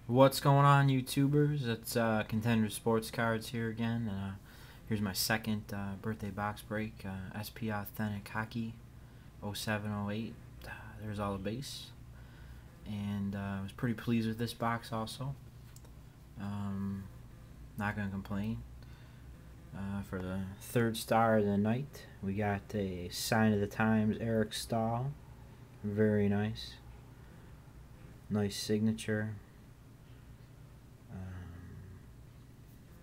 What's going on, YouTubers? It's Contender Sports Cards here again. Here's my second birthday box break. SP Authentic Hockey 0708. There's all the base. And I was pretty pleased with this box also. Not going to complain. For the third star of the night, we got a Sign of the Times Eric Stahl. Very nice. Nice signature.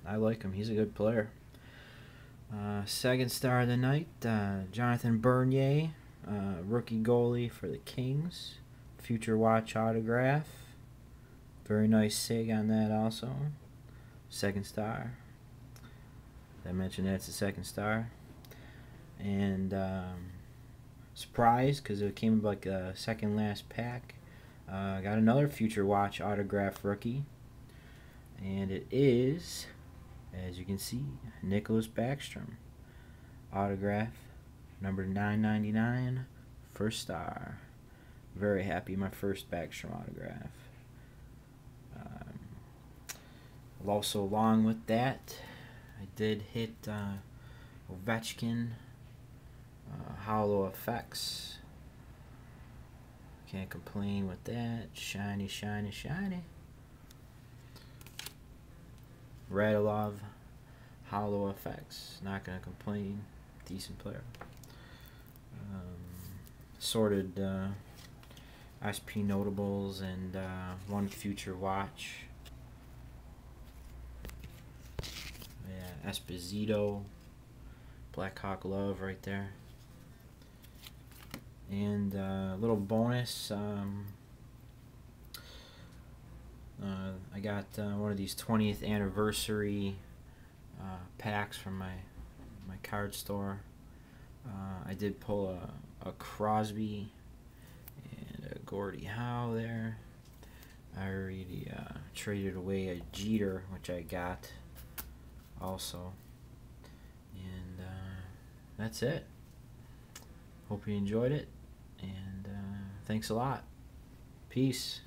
I like him. He's a good player. Second star of the night, Jonathan Bernier, rookie goalie for the Kings. Future Watch autograph. Very nice sig on that also. Second star. I mentioned that's the second star. And surprise, because it came like a second last pack. Got another Future Watch autograph rookie. And it is, as you can see, Nicholas Backstrom. Autograph, number 999, first star. Very happy, my first Backstrom autograph. Also, along with that, I did hit Ovechkin Hollow Effects. Can't complain with that. Shiny, shiny, shiny. Radulov Hollow Effects. Not gonna complain. Decent player. Sorted SP notables and one Future Watch. Yeah, Esposito. Blackhawk Love right there. And a little bonus. I got one of these 20th anniversary packs from my card store. I did pull a Crosby and a Gordie Howe there. I already traded away a Jeter, which I got also. And that's it. Hope you enjoyed it. And thanks a lot. Peace.